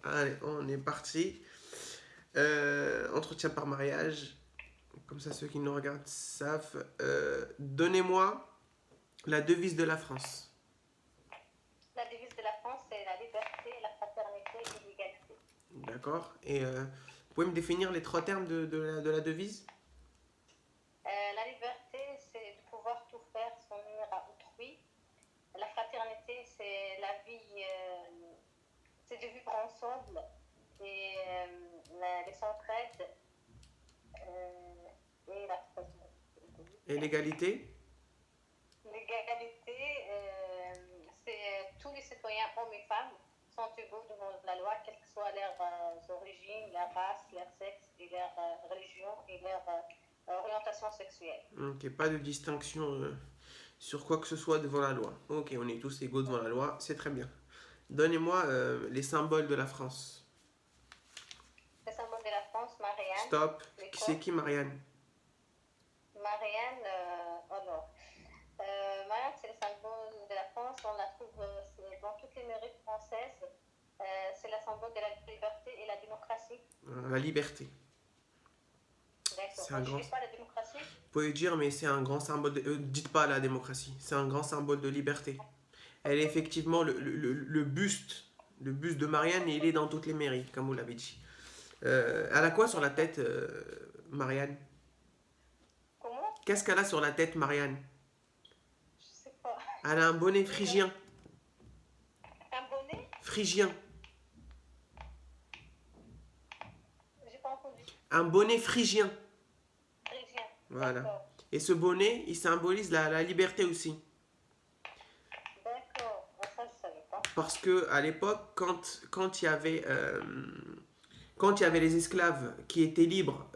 Allez, on est parti. Entretien par mariage. Comme ça, ceux qui nous regardent savent. Donnez-moi la devise de la France. La devise de la France, c'est la liberté, la fraternité et l'égalité. D'accord. Et vous pouvez me définir les trois termes de la devise? La liberté, c'est de pouvoir tout faire sans nuire à autrui. La fraternité, c'est la vie, c'est de vivre ensemble et les s'entraide. Et la Et l'égalité? l'égalité, c'est tous les citoyens, hommes et femmes, sont égaux devant la loi, quelles que soient leurs origines, leur race, leur sexe, et leur religion et leur orientation sexuelle. Ok, pas de distinction sur quoi que ce soit devant la loi. Ok, on est tous égaux devant la loi, c'est très bien. Donnez-moi les symboles de la France. Le symbole de la France, Marianne, Stop. C'est l'école. qui Marianne? Marianne, alors, Marianne, c'est le symbole de la France. On la trouve dans toutes les mairies françaises. C'est le symbole de la liberté et la démocratie. La liberté. D'accord. C'est Moi, un je grand. ne dis pas la démocratie. Vous pouvez dire, mais c'est un grand symbole. Dites pas la démocratie. C'est un grand symbole de liberté. Elle est effectivement le buste. Le buste de Marianne, et il est dans toutes les mairies, comme vous l'avez dit. Elle a quoi sur la tête, Marianne? Comment? Qu'est-ce qu'elle a sur la tête, Marianne? Je ne sais pas. Elle a un bonnet phrygien. Un bonnet? Phrygien. J'ai pas entendu. Un bonnet phrygien. Brésilien. Voilà. D'accord. Et ce bonnet, il symbolise la liberté aussi. D'accord. Ça, je ne savais pas. Parce que à l'époque, quand il y avait quand il y avait les esclaves qui étaient libres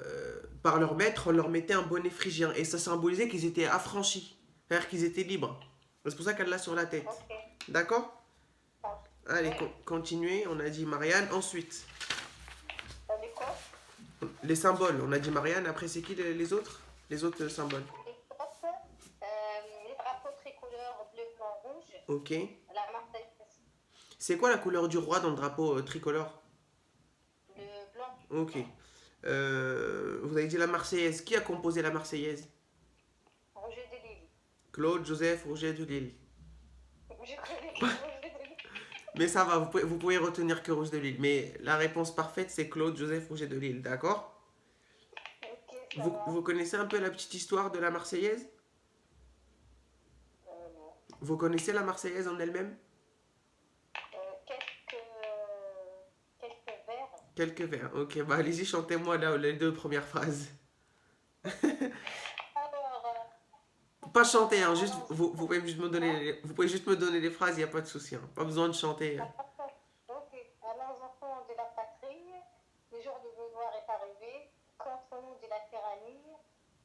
par leur maître, on leur mettait un bonnet phrygien et ça symbolisait qu'ils étaient affranchis, c'est-à-dire qu'ils étaient libres. C'est pour ça qu'elle l'a sur la tête. Ok. D'accord? Allez, Oui. continuez. On a dit Marianne. Ensuite, L'école. les symboles. On a dit Marianne. Après, c'est qui les autres? Les autres symboles. Les drapeaux tricolores bleu, blanc, rouge. Ok. La Marseillaise. C'est quoi la couleur du roi dans le drapeau tricolore? Le blanc. Ok. Vous avez dit la Marseillaise. Qui a composé la Marseillaise? Roger de Lille. Claude Joseph Roger de Lille. Je connais que Roger de Lille. Mais ça va, vous pouvez retenir que Roger de Lille. Mais la réponse parfaite, c'est Claude Joseph Roger de Lille, d'accord? Ok, ça Vous va. connaissez un peu la petite histoire de la Marseillaise? Non. Vous connaissez la Marseillaise en elle-même? Quelques vers. Quelques vers. Ok, bah allez-y, chantez-moi là, les deux premières phrases. Alors, Pas chanter, hein, juste, allons, vous pouvez juste me donner, hein? vous pouvez juste me donner les phrases, il n'y a pas de souci. Hein. Pas besoin de chanter. Ok. Alors, enfants de la patrie, le jour de gloire est arrivé. Contre nous de la tyrannie,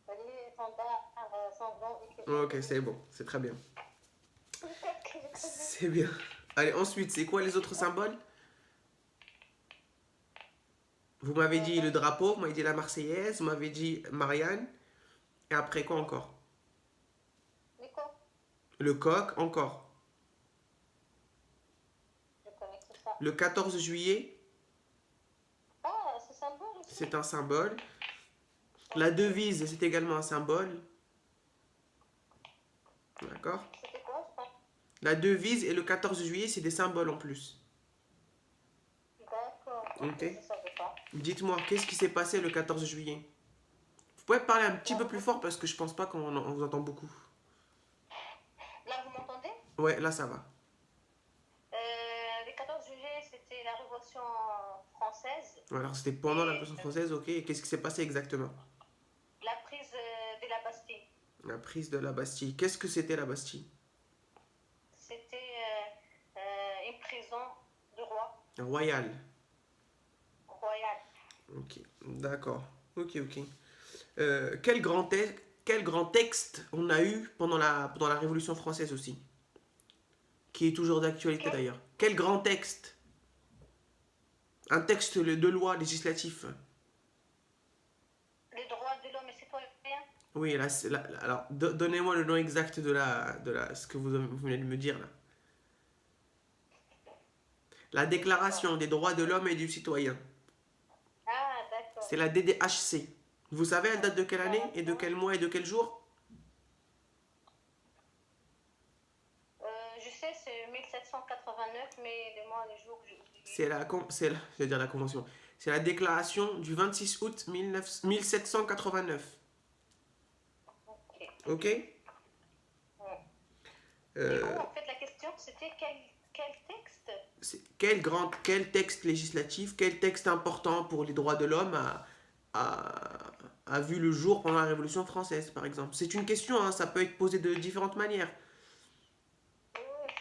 les étendards sanglants Ok, éclatés. c'est bon, c'est très bien. Peut-être que je connais. C'est bien. Allez, ensuite, c'est quoi les autres symboles? Vous m'avez dit le drapeau, vous m'avez dit la Marseillaise, vous m'avez dit Marianne, et après quoi encore? Mais quoi? Le coq, encore. Je connais que ça. Le 14 juillet, Ah, ce symbole aussi. c'est un symbole. La Ok. devise, c'est également un symbole. D'accord? C'était quoi, je pense? La devise et le 14 juillet, c'est des symboles en plus. D'accord. Ok, Ok? je ne savais pas. Dites-moi, qu'est-ce qui s'est passé le 14 juillet? Vous pouvez parler un petit peu plus fort parce que je pense pas qu'on vous entend beaucoup. Là, vous m'entendez? Ouais, là ça va. Le 14 juillet, c'était la Révolution française Alors c'était pendant la et Révolution française, ok. Et qu'est-ce qui s'est passé exactement? la prise de la Bastille. La prise de la Bastille. Qu'est-ce que c'était la Bastille? C'était une prison de roi Royal. royal. Ok, d'accord. Ok, ok. Quel grand texte on a eu pendant la Révolution française aussi, qui est toujours d'actualité Quel? d'ailleurs. Quel grand texte? Un texte de loi législatif. Les droits de l'homme et citoyen. Oui, là, alors donnez-moi le nom exact ce que vous venez de me dire là. La D'accord. Déclaration des droits de l'homme et du citoyen. Ah, d'accord. C'est la DDHC. Vous savez, elle date de quelle année et de Déclaration. quel mois et de quel jour? Je sais, c'est 1789, mais les mois, les jours, j'ai oublié. Je veux dire la convention. C'est la déclaration du 26 août 1789. Ok. Ok. Ouais. Du coup, Euh, en fait, la question, c'était quel texte? quel texte législatif, quel texte important pour les droits de l'homme a vu le jour pendant la Révolution française, par exemple? C'est une question, hein, ça peut être posé de différentes manières.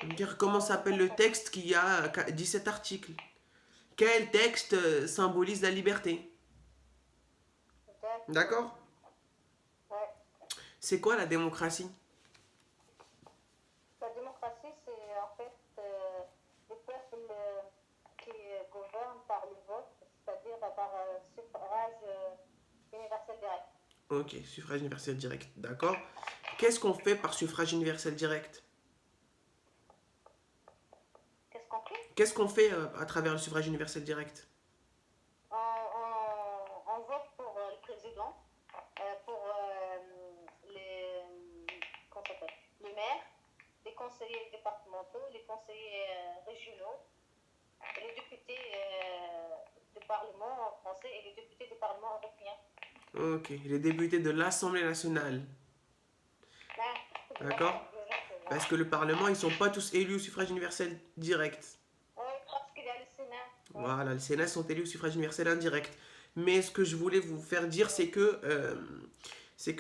Oui, Dire comment effectivement, s'appelle le texte qui a 17 articles? Quel texte symbolise la liberté? d'accord. D'accord? Ouais. C'est quoi la démocratie? La démocratie, c'est en fait le peuple qui gouverne par le vote, c'est-à-dire par suffrage universel direct. Ok, suffrage universel direct, d'accord. Qu'est-ce qu'on fait par suffrage universel direct? Qu'est-ce qu'on fait? Qu'est-ce qu'on fait à travers le suffrage universel direct? On vote pour le président, pour les, comment ça s'appelle, les maires, les conseillers départementaux, les conseillers régionaux, les députés du Parlement français et les députés du Parlement européen. Ok, les députés de l'Assemblée nationale, Ah, d'accord? exactement. Parce que le Parlement, ils sont pas tous élus au suffrage universel direct. Oui, parce qu'il y a le Sénat. Ouais. Voilà, les Sénats sont élus au suffrage universel indirect. Mais ce que je voulais vous faire dire, c'est que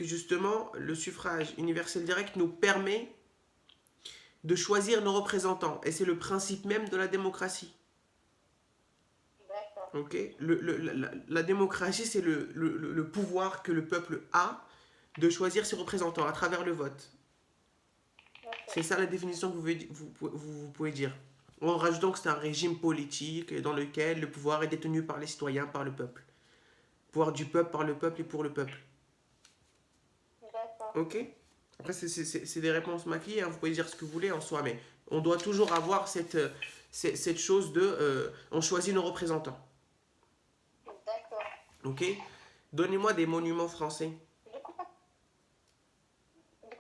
justement, le suffrage universel direct nous permet de choisir nos représentants. Et c'est le principe même de la démocratie. D'accord. Ok, la démocratie, c'est le pouvoir que le peuple a de choisir ses représentants à travers le vote. Ok. C'est ça la définition que vous pouvez dire. En rajoutant que c'est un régime politique dans lequel le pouvoir est détenu par les citoyens, par le peuple. Pouvoir du peuple, par le peuple et pour le peuple. D'accord. Ok. Après, c'est des réponses maquillées, hein, vous pouvez dire ce que vous voulez en soi, mais on doit toujours avoir cette chose de on choisit nos représentants. D'accord. Ok. Donnez-moi des monuments français. Du coup,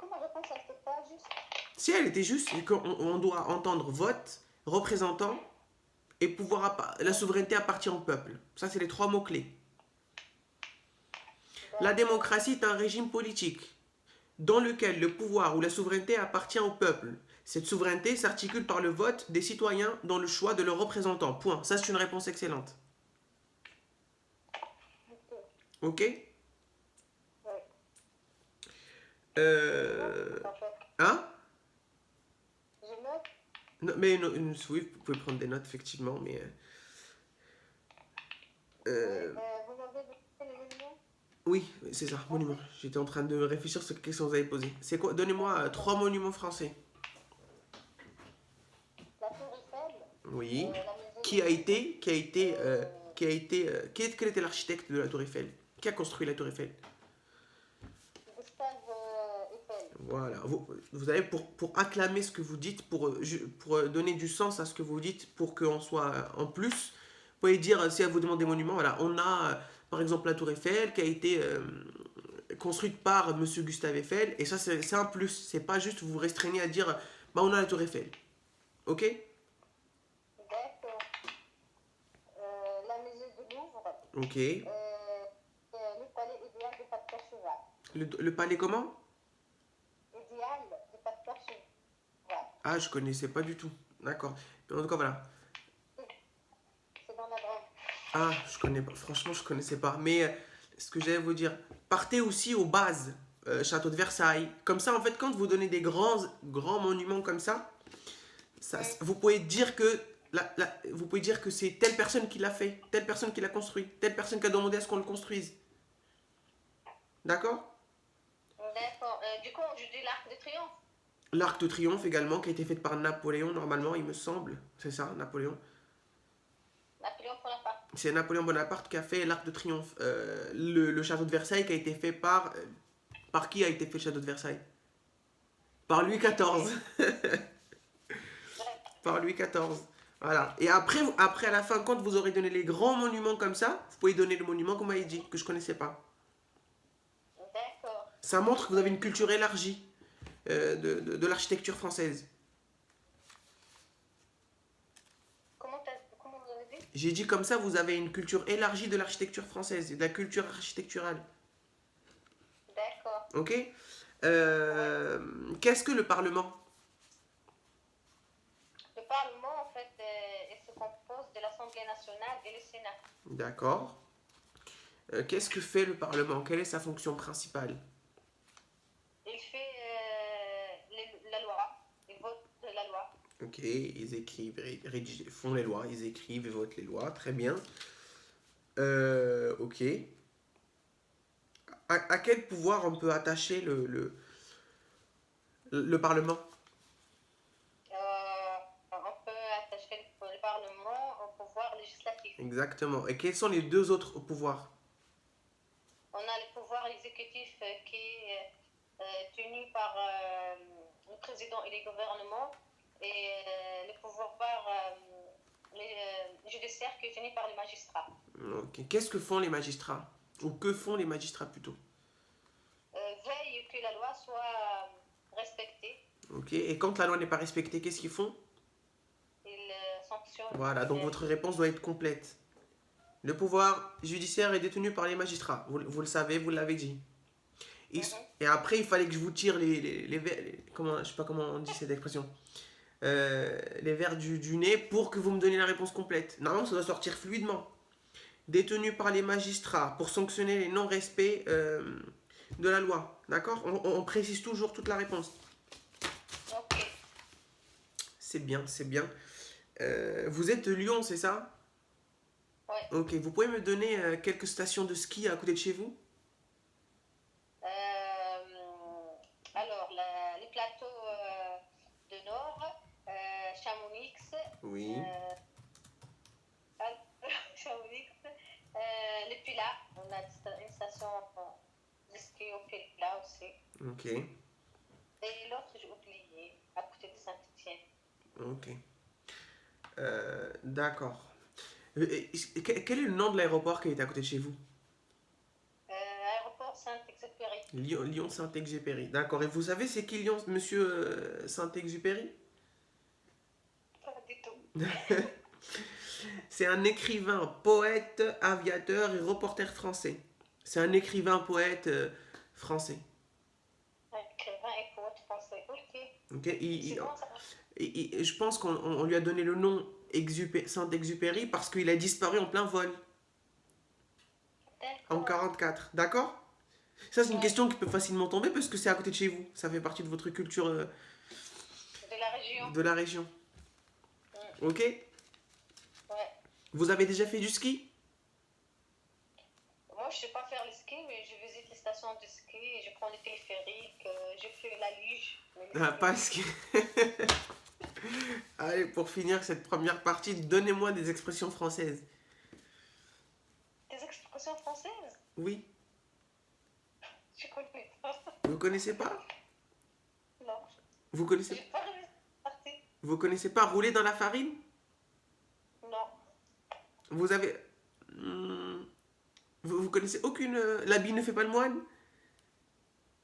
ma réponse, elle n'était pas juste. Si elle était juste, c'est qu'on on doit entendre vote, représentant et pouvoir la souveraineté appartient au peuple. Ça, c'est les trois mots-clés. La D'accord. démocratie est un régime politique dans lequel le pouvoir ou la souveraineté appartient au peuple. Cette souveraineté s'articule par le vote des citoyens dans le choix de leurs représentants. Point. Ça, c'est une réponse excellente. Ok. Ok. Ouais. Je euh... note, en fait. Hein? Je note. Non, mais oui, vous pouvez prendre des notes, effectivement, mais... Oui. euh, Vous m'avez donné les monuments Oui, c'est ça, monument. français? J'étais en train de réfléchir sur la question que vous avez posée. C'est quoi? Donnez-moi D'accord. trois monuments français. La Tour Eiffel, Oui. la Maison Qui du a Louvre, été, qui a été, euh, quel était l'architecte de la Tour Eiffel? Qui a construit la Tour Eiffel? Gustave Eiffel. Voilà. Vous avez pour acclamer ce que vous dites, pour donner du sens à ce que vous dites, pour qu'on soit en plus, vous pouvez dire, si elle vous demande des monuments, voilà, on a par exemple la Tour Eiffel qui a été construite par Monsieur Gustave Eiffel, et ça c'est un plus. C'est pas juste vous vous restreignez à dire, bah on a la Tour Eiffel. Ok? D'accord. La Maison du Louvre. Ok. Le palais idéal du facteur cheval. Le palais comment? Idéal du facteur cheval. Ah, je connaissais pas du tout. D'accord. En tout cas, voilà. C'est dans la Drôme. Ah, je connais pas. Franchement, je connaissais pas. Mais ce que j'allais vous dire, partez aussi aux bases. Château de Versailles. Comme ça, en fait, quand vous donnez des grands monuments comme ça, Oui. vous pouvez dire que vous pouvez dire que c'est telle personne qui l'a fait, telle personne qui l'a construit, telle personne qui a demandé à ce qu'on le construise. D'accord? D'accord. Du coup, je dis l'Arc de Triomphe. L'Arc de Triomphe également, qui a été fait par Napoléon, normalement, il me semble. C'est ça, Napoléon. Napoléon Bonaparte. C'est Napoléon Bonaparte qui a fait l'Arc de Triomphe. Le château de Versailles qui a été fait par qui a été fait le château de Versailles? Par Louis XIV. Ouais. Par Louis XIV. Voilà. Et après, après, à la fin, quand vous aurez donné les grands monuments comme ça, vous pouvez donner le monument qu'on m'avait dit, que je connaissais pas. D'accord. Ça montre que vous avez une culture élargie de l'architecture française. Comment vous avez dit? J'ai dit comme ça, vous avez une culture élargie de l'architecture française, de la culture architecturale. D'accord. Ok. Ouais. Qu'est-ce que le Parlement? Le Parlement, en fait, il se compose de l'Assemblée nationale et le Sénat. D'accord. Qu'est-ce que fait le Parlement? Quelle est sa fonction principale? Il fait la loi, il vote la loi. Ok, ils écrivent, font les lois, ils écrivent et votent les lois, très bien. Ok. À quel pouvoir on peut attacher le Parlement? On peut attacher le Parlement au pouvoir législatif. Exactement. Et quels sont les deux autres pouvoirs? On a le pouvoir exécutif qui est tenu par le président et les gouvernements et le pouvoir judiciaire qui est tenu par les magistrats. Ok. Qu'est-ce que font les magistrats? Ou que font les magistrats plutôt? Veille que la loi soit respectée. Ok. Et quand la loi n'est pas respectée, qu'est-ce qu'ils font? Ils sanctionnent. Voilà, donc votre réponse doit être complète. Le pouvoir judiciaire est détenu par les magistrats. Vous le savez, vous l'avez dit. Et après, il fallait que je vous tire comment, je sais pas comment on dit cette expression. Les vers du nez pour que vous me donniez la réponse complète. Normalement, ça doit sortir fluidement. Détenu par les magistrats pour sanctionner les non-respects de la loi. D'accord, on précise toujours toute la réponse. Ok. C'est bien, c'est bien. Vous êtes de Lyon, c'est ça? Ouais. Ok, vous pouvez me donner quelques stations de ski à côté de chez vous? Alors, les plateaux de Nord, Chamonix, Oui. Chamonix, le Pilat, on a une station de ski au Pilat aussi. Ok, Et l'autre, j'ai oublié, à côté de Saint-Étienne. ok. D'accord. Quel est le nom de l'aéroport qui est à côté de chez vous? Aéroport Saint-Exupéry. Lyon Saint-Exupéry. D'accord. Et vous savez c'est qui Lyon, monsieur Saint-Exupéry? Pas du tout. C'est un écrivain, poète, aviateur et reporter français. C'est un écrivain, poète français. Écrivain et poète français. Ok. Ok. C'est bon ça. Je pense qu'on lui a donné le nom Saint-Exupéry parce qu'il a disparu en plein vol en D'accord. 44. D'accord? Ça, c'est une Ouais. question qui peut facilement tomber parce que c'est à côté de chez vous. Ça fait partie de votre culture De la région. de la région. Ok? Ouais. Vous avez déjà fait du ski? Moi, je ne sais pas faire le ski, mais je visite les stations de ski, et je prends les téléphériques, je fais la luge. Ah, pas le ski. Allez, pour finir cette première partie, donnez-moi des expressions françaises. Des expressions françaises? Oui. Je ne connais pas. Vous connaissez pas? Non. Vous Je connaissez, n'ai pas réussi à partir. vous connaissez pas rouler dans la farine? Non. Vous avez... vous connaissez aucune... L'habit ne fait pas le moine?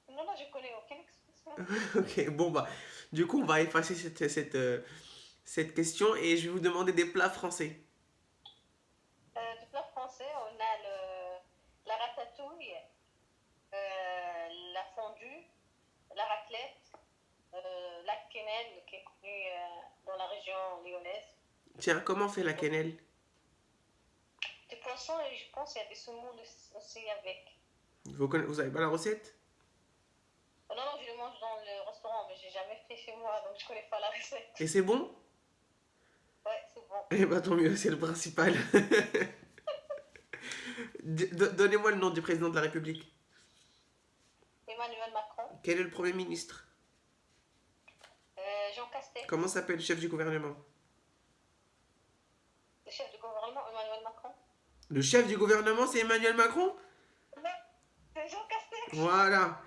Non, non, je connais aucune expression. Ok, bon bah... Du coup, on va effacer cette question et je vais vous demander des plats français. Du plat français, on a la ratatouille, la fondue, la raclette, la quenelle qui est connue dans la région lyonnaise. Tiens, comment on fait la quenelle? Du poisson et je pense qu'il y a des saumons aussi avec. Vous avez pas la recette? Non, non, je le mange dans le restaurant, mais j'ai jamais fait chez moi, donc je connais pas la recette. Et c'est bon? Ouais, c'est bon. Eh bah tant mieux, c'est le principal. Donnez-moi le nom du président de la République. Emmanuel Macron, Quel est le Premier ministre? Jean Castex, Comment s'appelle le chef du gouvernement? le chef du gouvernement, Emmanuel Macron. Le chef du gouvernement, c'est Emmanuel Macron? Non, c'est Jean Castex. Voilà.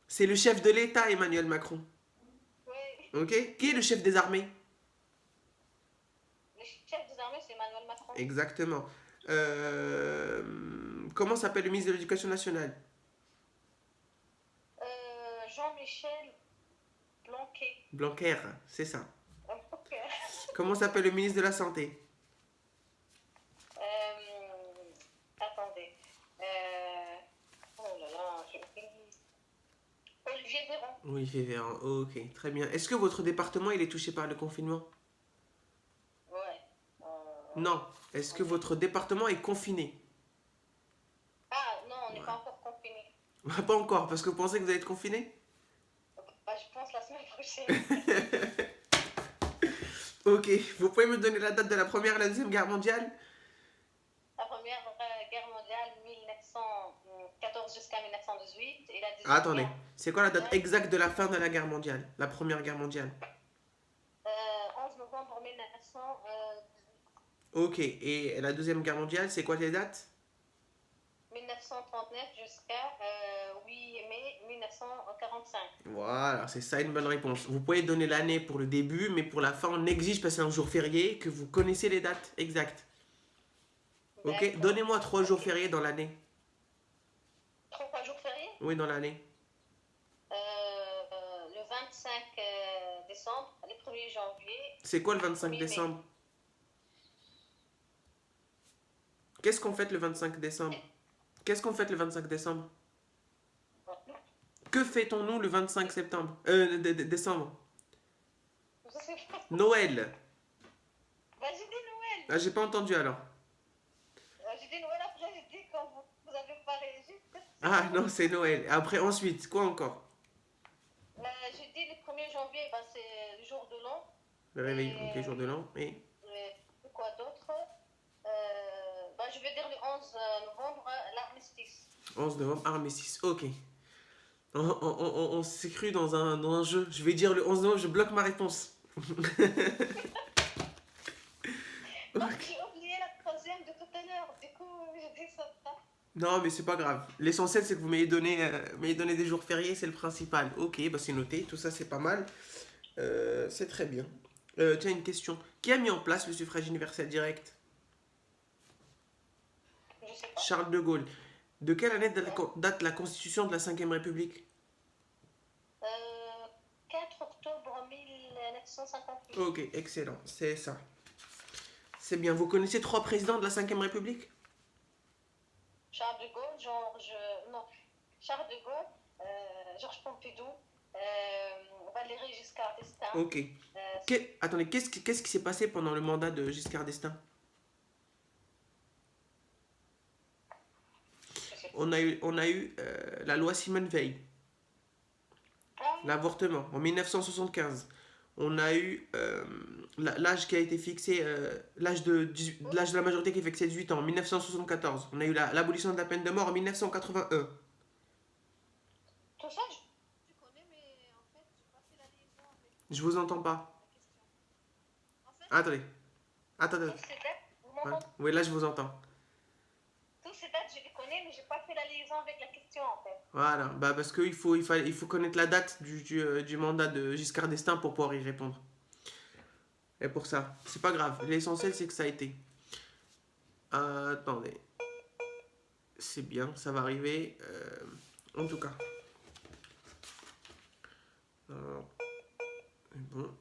C'est le chef de l'État, Emmanuel Macron. Oui, Ok? Qui est le chef des armées? enfants. Exactement. Comment s'appelle le ministre de l'Éducation nationale? Jean-Michel Blanquet. Blanquer, c'est ça. Ok. Comment s'appelle le ministre de la Santé? Attendez. Oh là là, j'ai oublié. Olivier Véran. Oui, Véran. Ok, très bien. Est-ce que votre département il est touché par le confinement? Ouais. Non. Est-ce que votre département est confiné? Ah non, on n'est Ouais. pas encore confiné. Pas encore, parce que vous pensez que vous allez être confiné? Bah, je pense la semaine prochaine. Ok, vous pouvez me donner la date de la Première et la Deuxième Guerre mondiale? La première guerre mondiale, 1914 jusqu'à 1918, et la Ah, deuxième attendez, guerre c'est quoi la date mondiale, exacte de la fin de la guerre mondiale? La Première Guerre mondiale? 11 novembre 1918. Ok, et la Deuxième Guerre mondiale, c'est quoi les dates? 1939 jusqu'à 8 mai 1945. Voilà, c'est ça une bonne réponse. Vous pouvez donner l'année pour le début, mais pour la fin, on exige, parce que c'est un jour férié, que vous connaissez les dates exactes. Ok, D'accord. donnez-moi 3 jours Ok. fériés dans l'année. 3 jours fériés. Oui, dans l'année. Le 25 décembre, le 1er janvier, C'est quoi le le 25 1er mai. décembre? Qu'est-ce qu'on fête le 25 décembre? Qu'est-ce qu'on fête le 25 décembre? Que fêtons-nous le 25 septembre? Décembre. Je sais pas. Noël. Bah, j'ai dit Noël. Ah, j'ai pas entendu alors. J'ai dit Noël, après j'ai dit quand vous avez pas réagi. Ah non, c'est Noël. Après, ensuite, quoi encore? J'ai dit le 1er janvier, bah, c'est le jour de l'an. Le réveil, Et ok, jour de l'an. Et quoi d'autre? Bah, je vais dire le 11 novembre, l'armistice. 11 novembre, armistice. Ok. On s'est cru dans un jeu. Je vais dire le 11 novembre, je bloque ma réponse. Non, j'ai oublié la troisième de tout à l'heure. Du coup, j'ai dit ça. Non, mais c'est pas grave. L'essentiel, c'est que vous m'ayez donné des jours fériés, c'est le principal. Ok, bah c'est noté. Tout ça, c'est pas mal. C'est très bien. Tiens, une question. Qui a mis en place le suffrage universel direct? Je sais pas. Charles de Gaulle. De quelle année date la constitution de la Ve République? 4 octobre 1958. Ok, excellent. C'est ça. C'est bien. Vous connaissez 3 présidents de la Ve République? Charles de Gaulle, non, Charles de Gaulle, Georges Pompidou, Valéry Giscard d'Estaing. Ok. Attendez, qu'est-ce qui s'est passé pendant le mandat de Giscard d'Estaing? On a eu la loi Simone Veil, l'avortement, en 1975. On a eu l'âge qui a été fixé, l'âge de la majorité qui est fixé 18 ans, en 1974. On a eu l'abolition de la peine de mort en 1981. Tout ça, je connais, mais en fait, j'ai pas fait la liaison avec Je vous entends pas. la question. En fait, Attendez. Attendez. toutes ces dates, vous Ouais. m'entendez? Oui, là je vous entends. Toutes ces dates, je les connais, mais j'ai pas fait la liaison avec la question, en fait. Voilà, bah parce qu'il faut connaître la date du mandat de Giscard d'Estaing pour pouvoir y répondre. Et pour ça, c'est pas grave. L'essentiel, c'est que ça a été. Attendez. C'est bien, ça va arriver. En tout cas. Alors, bon.